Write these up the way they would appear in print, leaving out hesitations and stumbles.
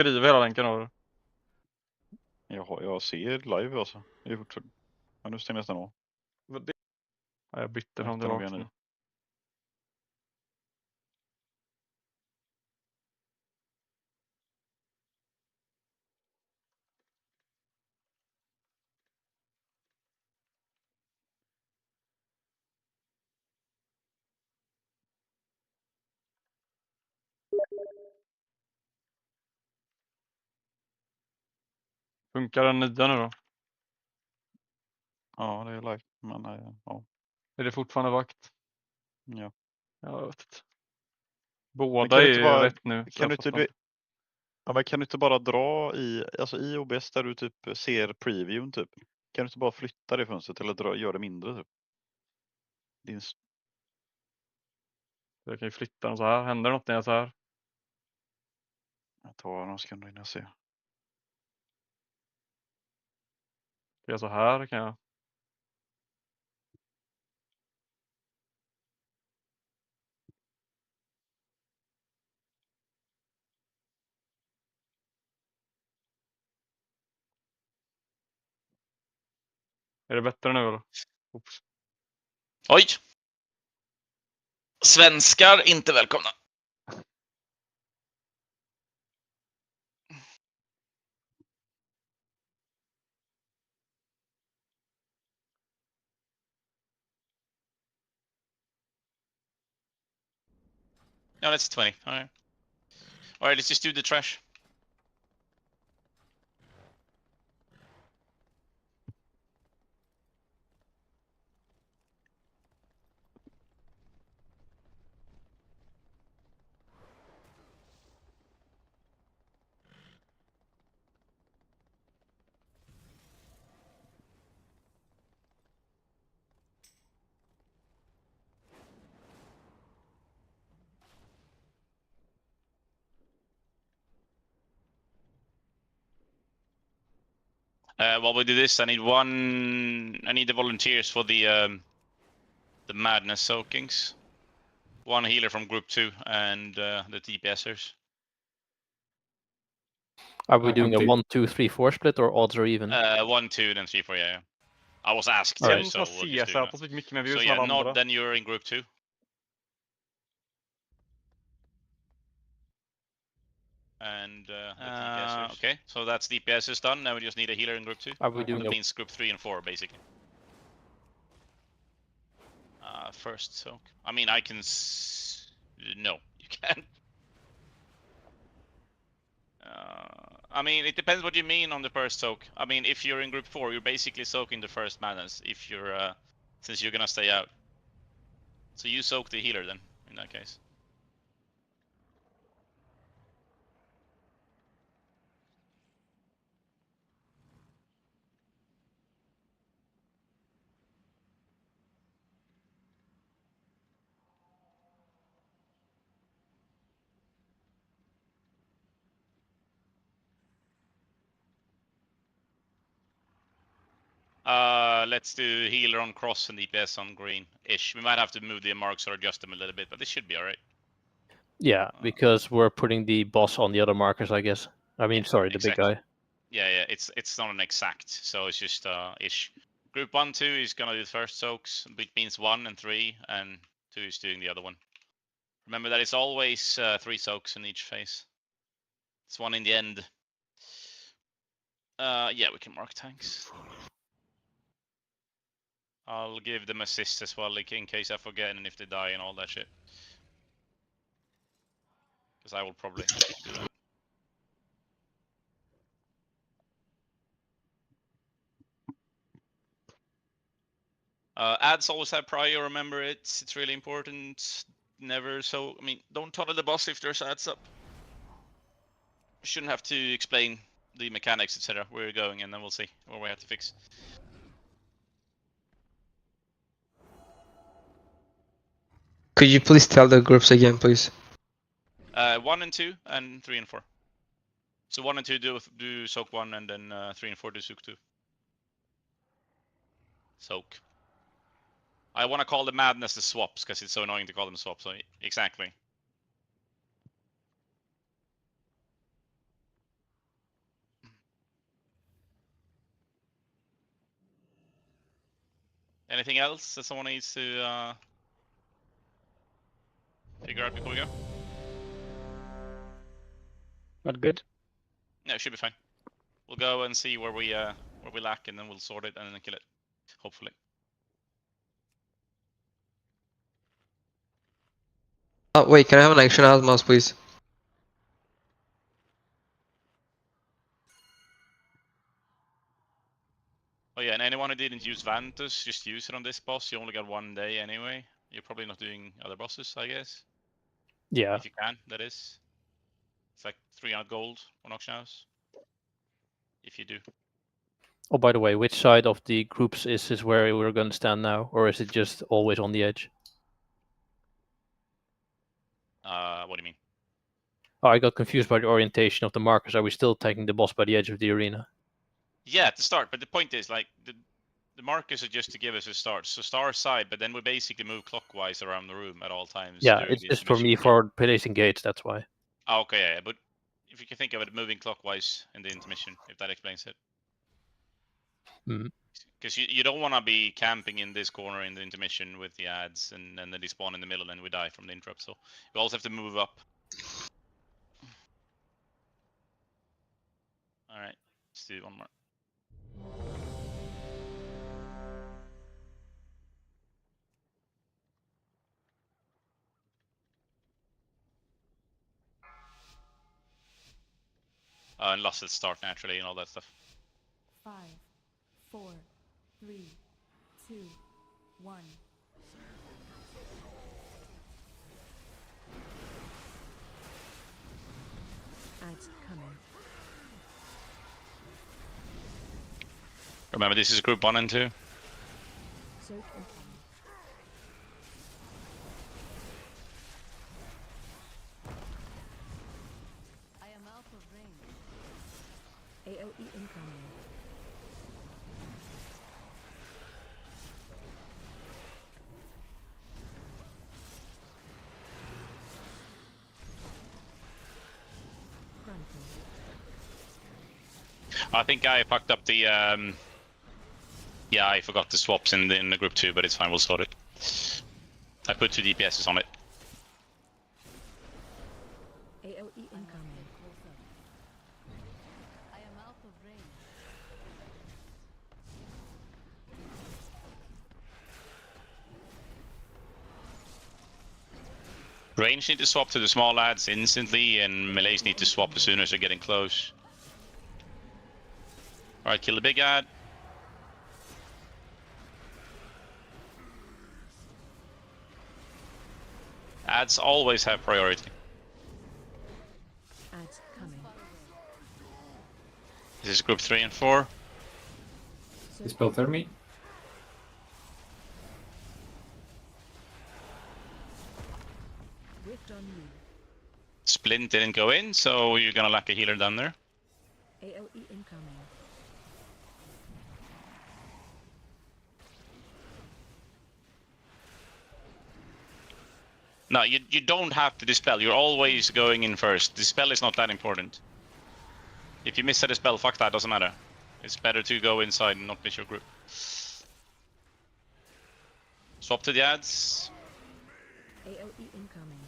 skriver hela länken av det. Jag ser live alltså. Det är fortfarande. Ja, nu stänger jag nästan av. Vad det? Ja, jag bytte Jag fram hittar nog tillbaka igen nu. nu. Funkar den nya nu då? Ja, det är live. Men ja. Är det fortfarande vakt? Ja. Jag vet inte. Men Båda kan är du inte ju bara, rätt nu. Så kan jag du inte, fattar du, inte. ja, men kan du inte bara dra i, alltså i OBS där du typ ser previewn typ. Kan du inte bara flytta det fönstret eller göra det mindre typ? Din, Jag kan ju flytta den så här. Händer något när jag är så här? jag tar några sekunder innan jag ser. Jag är så här kan jag. Är det bättre nu eller? Oops. Oj! Svenskar inte välkomna. Ja, that's 20. All right. All right, let's just do the trash. While we do this, I need the volunteers for the madness soakings. One healer from group 2 and the DPSers. Are we doing a 1, 2, 3, 4 split or odds are even? 1, 2, then 3, 4. Yeah. I was asked. All right. En So som we'll har just do that. CZ så mycket mer So views än yeah, alla andra. Nod, then you're in group 2. And the DPSers. Okay, so that's DPSers done. Now we just need a healer in group 2. Are we doing That a... means group 3 and 4, basically. First soak. I mean, I can. No, you can't. I mean, it depends what you mean on the first soak. I mean, if you're in group 4, you're basically soaking the first madness. If you're, since you're gonna stay out, so you soak the healer then. In that case. Let's do healer on cross and DPS on green-ish. We might have to move the marks or adjust them a little bit, but this should be alright. Yeah, because we're putting the boss on the other markers, I guess. I mean, sorry, the Exactly. big guy. Yeah, it's not an exact, so it's just ish. Group 1, 2 is gonna do the first soaks, which means 1 and 3, and 2 is doing the other one. Remember that it's always 3 soaks in each phase. It's 1 in the end. Yeah, we can mark tanks. I'll give them assist as well, like, in case I forget and if they die and all that shit. Because I will probably do that. Ads always have prior, remember it. It's really important. Never so, I mean, don't tunnel the boss if there's ads up. We shouldn't have to explain the mechanics, etc. Where we're going, and then we'll see what we have to fix. Could you please tell the groups again, please? 1 and 2, and 3 and 4. So 1 and 2 do soak 1, and then 3 and 4 do soak 2. Soak. I want to call the madness the swaps, because it's so annoying to call them swaps. So exactly. Anything else that someone needs to figure out before we go? Not good. Yeah, it should be fine. We'll go and see where we lack, and then we'll sort it and then kill it. Hopefully. Oh, wait, can I have an action out mouse, please? Oh yeah, and anyone who didn't use Vantus, just use it on this boss. You only got 1 day anyway. You're probably not doing other bosses, I guess. Yeah. If you can, that is. It's like 300 gold on auction house. If you do. Oh, by the way, which side of the groups is this where we're going to stand now, or is it just always on the edge? What do you mean? Oh, I got confused by the orientation of the markers. Are we still taking the boss by the edge of the arena? Yeah, at the start. But the point is, like, the markers are just to give us a start. So star side, but then we basically move clockwise around the room at all times. Yeah, during it's the just for me intermission. for placing gates, that's why. Oh, okay, yeah, but if you can think of it, moving clockwise in the intermission, if that explains it. Mhm. Because you don't want to be camping in this corner in the intermission with the ads, and then they spawn in the middle and we die from the interrupt. So we also have to move up. All right, let's do one more. And lost its start naturally and all that stuff. 5, 4, 3, 2, 1. Ads coming. Remember, this is group 1 and 2. Soak incoming. I am out of range. AOE incoming. Chronicle. I think I fucked up the. Yeah, I forgot the swaps in the group 2, but it's fine. We'll sort it. I put 2 DPSs on it. AOE incoming. I am out of range. Range need to swap to the small ads instantly, and melees need to swap as soon as they're getting close. Alright, kill the big ad. Ads always have priority. Ads coming. This is group 3 and 4. Dispel Thermi. Rift on you. Splint didn't go in, so you're gonna lack a healer down there. AOE incoming. No, you don't have to dispel. You're always going in first. Dispel is not that important. If you miss a dispel, fuck that, doesn't matter. It's better to go inside and not miss your group. Swap to the ads. AOE incoming.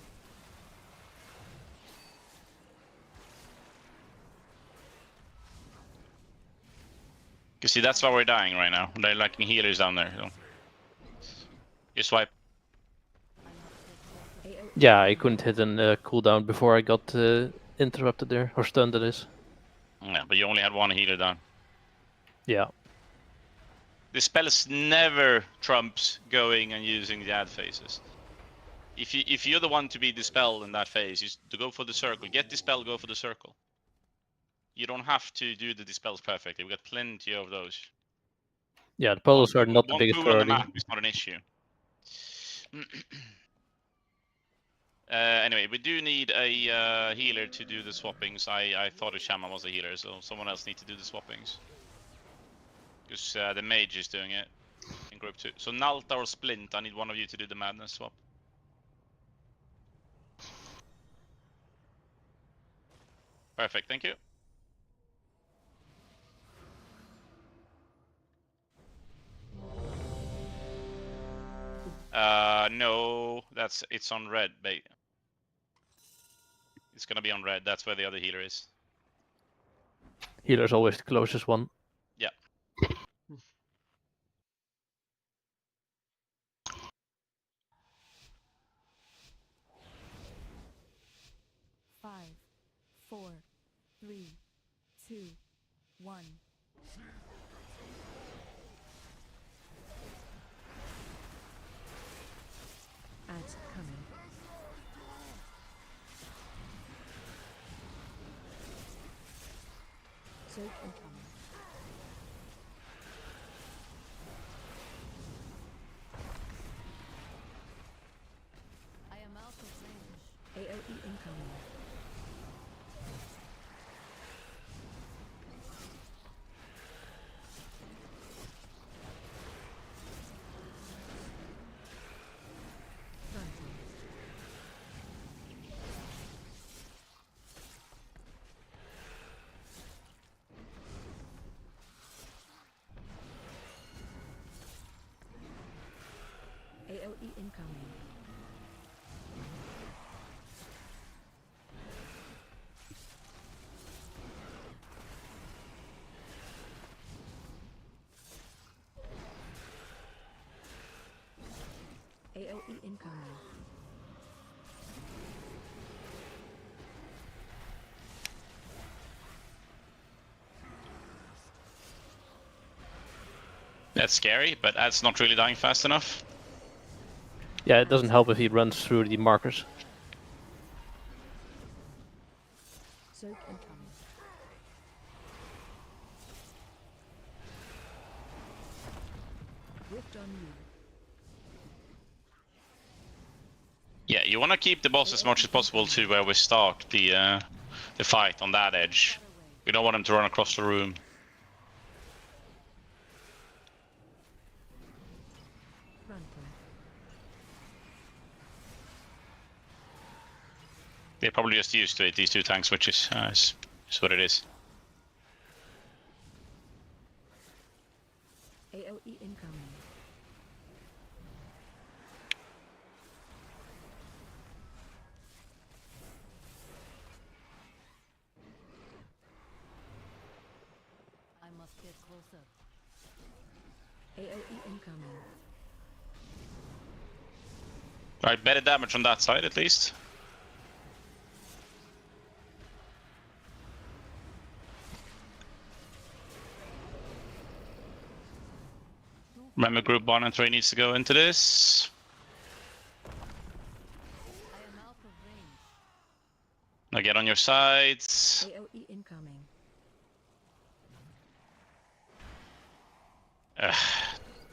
You see, that's why we're dying right now. They're lacking healers down there. So. You swipe. AOE Yeah, I couldn't hit a cooldown before I got interrupted there, or stunned that is. Yeah, but you only had 1 healer down. Yeah. Dispels never trumps going and using the ad phases. If you're the one to be dispelled in that phase, you to go for the circle. Get dispel, go for the circle. You don't have to do the dispels perfectly. We've got plenty of those. Yeah, the polos are not the One biggest pool on the priority. map is not an issue. Anyway, we do need a healer to do the swappings. I thought a shaman was a healer, so someone else needs to do the swappings. Because the mage is doing it in group 2. So Nalta or Splint, I need one of you to do the madness swap. Perfect, thank you. No, it's on red. It's gonna be on red. That's where the other healer is. Healer's always the closest one. Yeah. Five, 4, 3, 2, 1. Ads coming. Soak incoming. I am out of range. AoE incoming. Frontal. AoE incoming. AoE incoming. That's scary, but that's not really dying fast enough. Yeah, it doesn't help if he runs through the markers. Soak incoming. Rift on you. Yeah, you want to keep the boss as much as possible to where we start the fight on that edge. We don't want him to run across the room. Frontal. They're probably just used to it, these two tank switches. Is what it is. AoE incoming. I must get closer. AoE incoming. Right, better damage on that side at least. Remember, group 1 and 3 needs to go into this. I am out of range. Now get on your sides. AoE incoming. Ugh,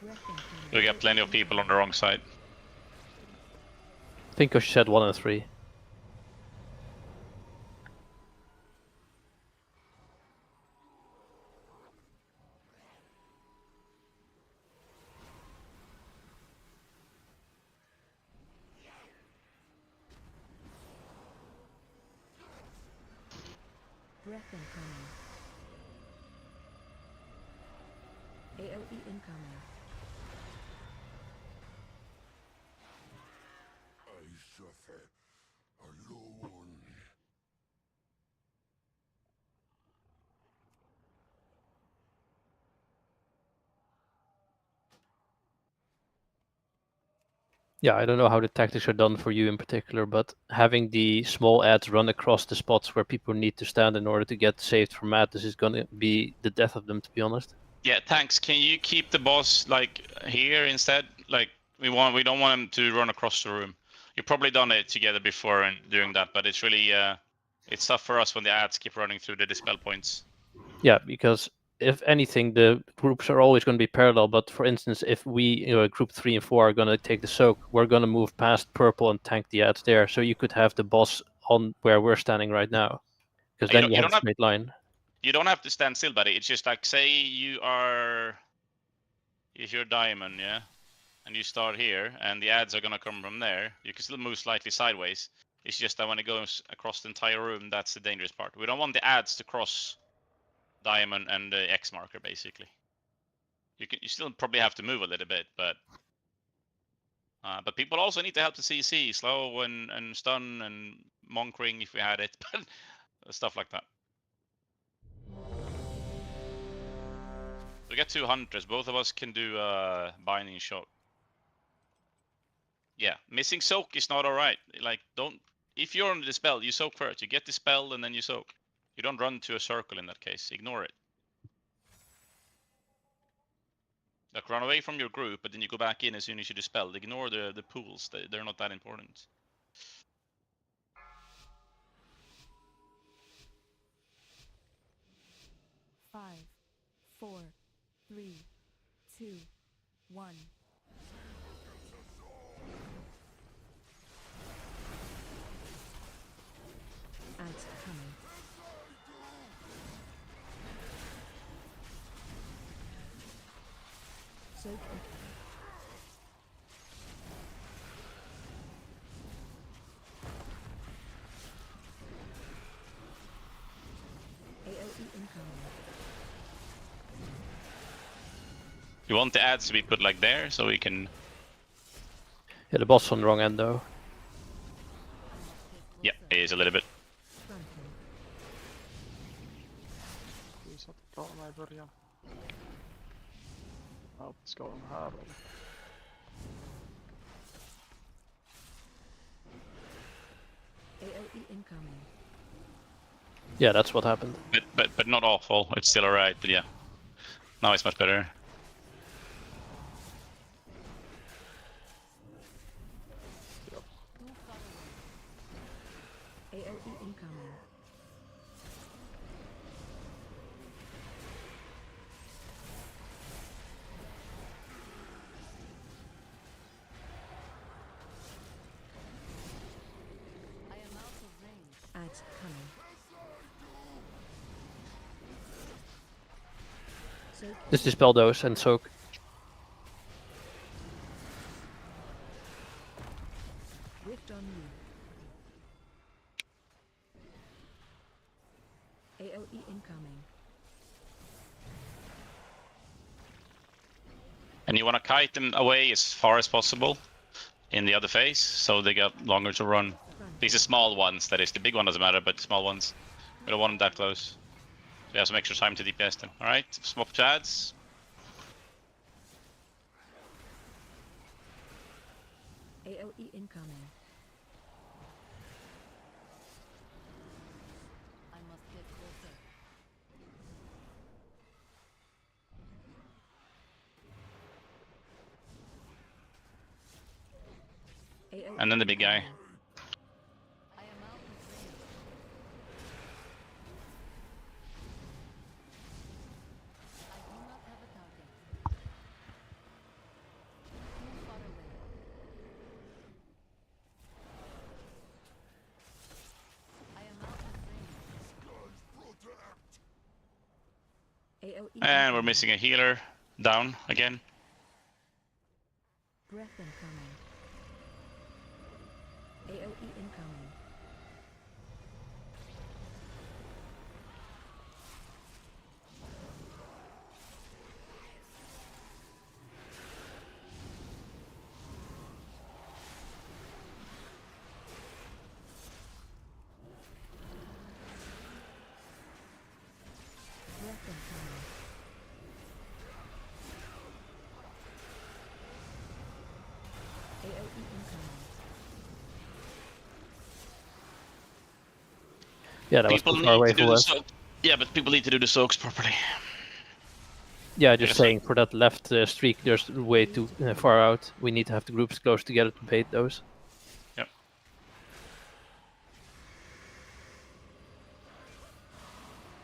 Breath incoming. we got plenty of people on the wrong side. I think I said 1 and 3. Breath incoming. AoE incoming. I suffer alone. Yeah, I don't know how the tactics are done for you in particular, but having the small ads run across the spots where people need to stand in order to get saved from madness is going to be the death of them, to be honest. Yeah, thanks. Can you keep the boss like here instead? Like we don't want him to run across the room. You've probably done it together before and doing that, but it's really it's tough for us when the ads keep running through the dispel points. Yeah, because if anything, the groups are always going to be parallel. But for instance, if we, group 3 and 4 are going to take the soak, we're going to move past purple and tank the ads there. So you could have the boss on where we're standing right now, because then you have a straight line. You don't have to stand still, buddy. It's just like, say if you're diamond, yeah, and you start here, and the ads are gonna come from there. You can still move slightly sideways. It's just that when it goes across the entire room, that's the dangerous part. We don't want the ads to cross diamond and the X marker, basically. You still probably have to move a little bit, but But people also need to help the CC, slow and stun and monkering if we had it, but stuff like that. We got 2 hunters. Both of us can do binding shot. Yeah, missing soak is not alright. Like, don't. If you're on the spell, you soak first. You get the spell and then you soak. You don't run to a circle in that case. Ignore it. Like, run away from your group, but then you go back in as soon as you dispel. Ignore the pools. They're not that important. Five, 4, 3, 2, 1. Ads coming. Soak. AOE incoming. You want the ads to be put like there, so we can. Yeah, the boss on the wrong end though. Yeah, it is a little bit. Frontal. Vi satt planerna i början. Ja, ska de här eller? AOE incoming. Yeah, that's what happened. But not awful. It's still alright. But yeah, now it's much better. AOE incoming. I am out of range. Ads coming. Soak. Just dispel those and soak. Rift on you. AOE incoming. And you want to kite them away as far as possible in the other phase, so they got longer to run. These are small ones, that is. The big one doesn't matter, but small ones. We don't want them that close. So you have some extra time to DPS them. Alright, swap chads. AOE incoming. I must get closer. AOE And then the big guy. incoming. I am out of range. I do not have a target. Too far away. I am out of range. AOE And we're incoming. missing a healer. Down again. Breath incoming. AOE incoming. Breath incoming. AOE incoming. Yeah, that was People too far need away to do for the us. soak. Yeah, but people need to do the soaks properly. Yeah, just Yes. saying for that left streak, there's way too far out. We need to have the groups close together to bait those.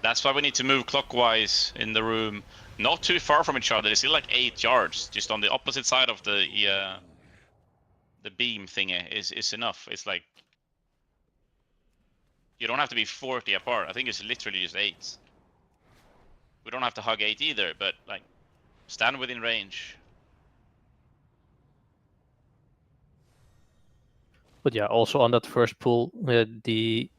That's why we need to move clockwise in the room, not too far from each other. It's still like 8 yards, just on the opposite side of the beam thingy is enough. It's like you don't have to be 40 apart. I think it's literally just 8. We don't have to hug 8 either, but like stand within range. But yeah, also on that first pull, the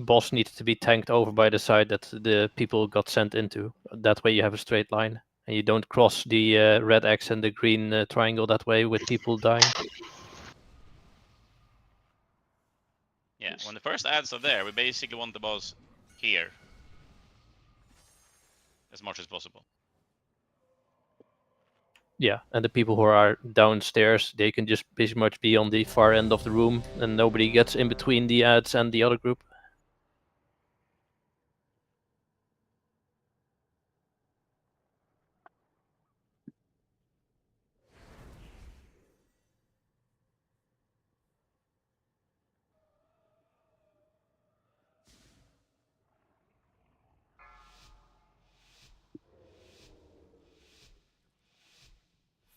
boss needs to be tanked over by the side that the people got sent into. That way you have a straight line. And you don't cross the red X and the green triangle that way with people dying. Yeah, Yes. when the first ads are there, we basically want the boss here as much as possible. Yeah, and the people who are downstairs, they can just pretty much be on the far end of the room, and nobody gets in between the ads and the other group.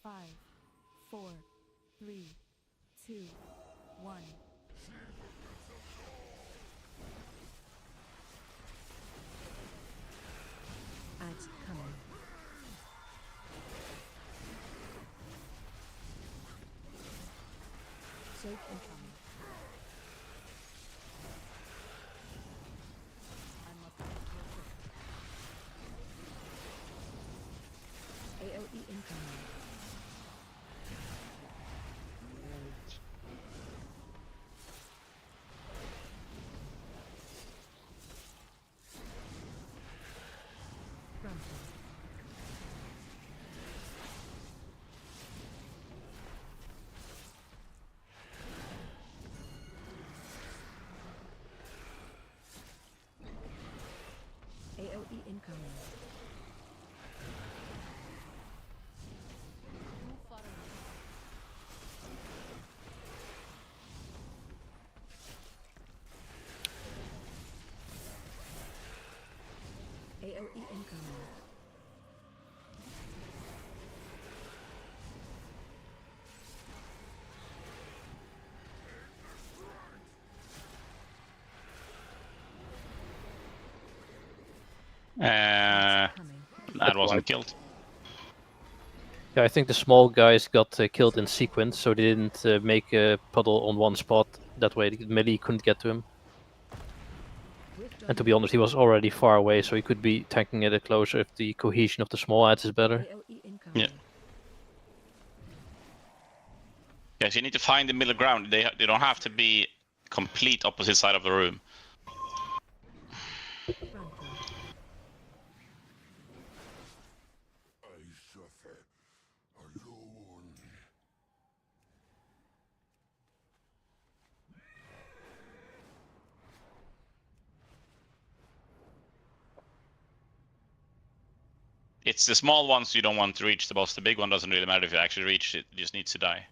Five, 4, 3, 2, 1. Ads coming. Soak incoming. I must AOE incoming. Grumble. AOE incoming. AOE incoming. Ads coming. That wasn't killed. Yeah, I think the small guys got killed in sequence, so they didn't make a puddle on one spot. That way, the melee couldn't get to him. And to be honest, he was already far away, so he could be tanking it closer if the cohesion of the small ads is better. AOE incoming. Yeah. Yes, you need to find the middle ground. They don't have to be complete opposite side of the room. Grumble. I suffer alone. It's the small ones you don't want to reach the boss. The big one doesn't really matter if you actually reach it. It just needs to die.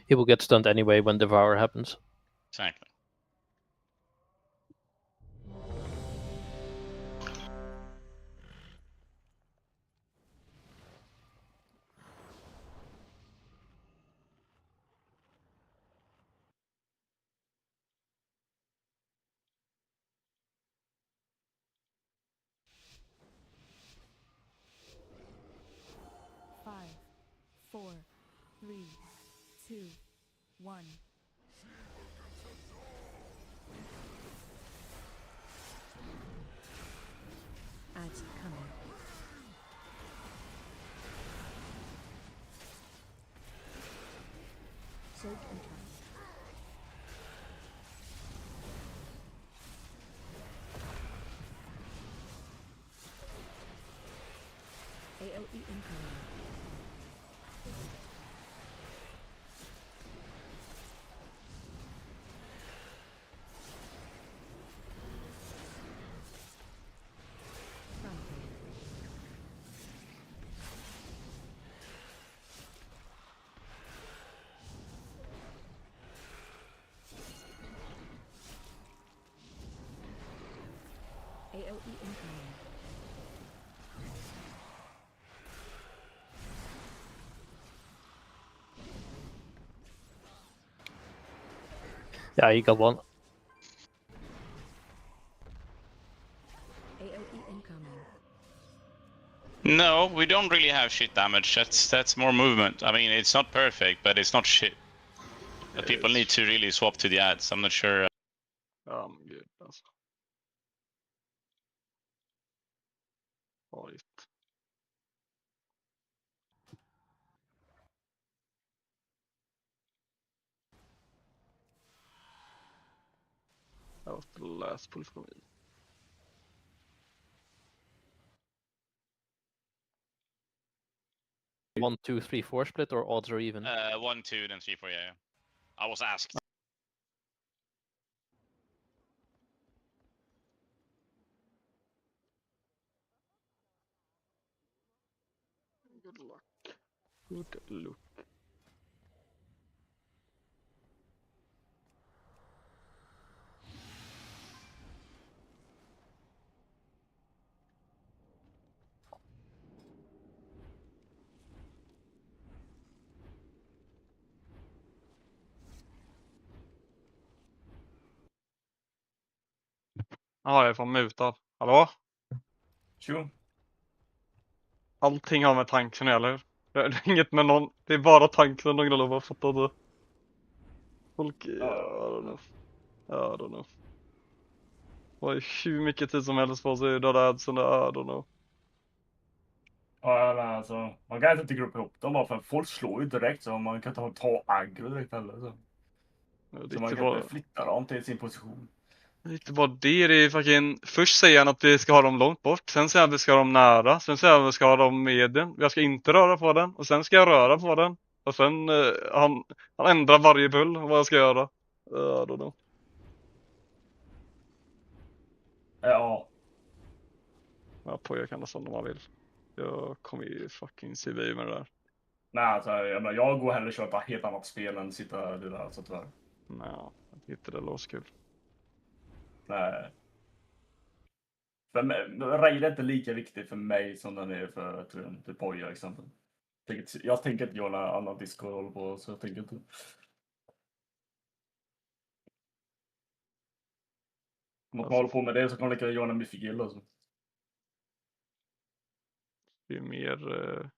He will get stunned anyway when Devour happens. Exactly. Five, 4, 3, 2, 1. Ads coming. Soak incoming. AOE incoming. Grumble. AOE incoming. Yeah, he got one. AOE incoming. No, we don't really have shit damage. That's more movement. I mean, it's not perfect, but it's not shit. But people need to really swap to the ads. I'm not sure. Gud alltså. Oj. last pull for me. One, two, three, four split or odds are even. 1, 2, then 3, 4. Yeah. I was asked. Good luck. Good luck. Ja, jag är fan mutad. Hallå? Sure. Allting har med tanken, eller hur? Det är inget med någon. Det är bara tanken och gnäller, fattar du? Folk, I don't know. I don't know. Det har hur mycket tid som helst på sig, döda adsen, I don't know. Ja, men alltså, man kan inte gruppa ihop dem bara för folk slår ju direkt så man kan ta aggro direkt heller. Så Det är man inte kan bara, inte flytta dem till sin position. det är inte bara det, det är fucking... Först säger han att vi ska ha dem långt bort, sen säger han att vi ska ha dem nära, sen säger han att vi ska ha dem med den. Jag ska inte röra på den, och sen ska jag röra på den. Och sen, han ändrar varje pull vad jag ska göra. I don't know. Ja. Ja, Poja kan nästan om man vill. Jag kommer ju fucking CV med det där. Nej, alltså, jag går hellre och köpa ett helt annat spel än sitta det där, så tyvärr. Nej, jag tyckte det låter kul. Nej. Raid är inte lika viktig för mig som den är för typ Poja exempel. Jag tänker inte göra någon annan Discord håller på, så jag tänker inte. Om man håller på med det så kan man lika gärna göra en Mythic Guild alltså. Det är mer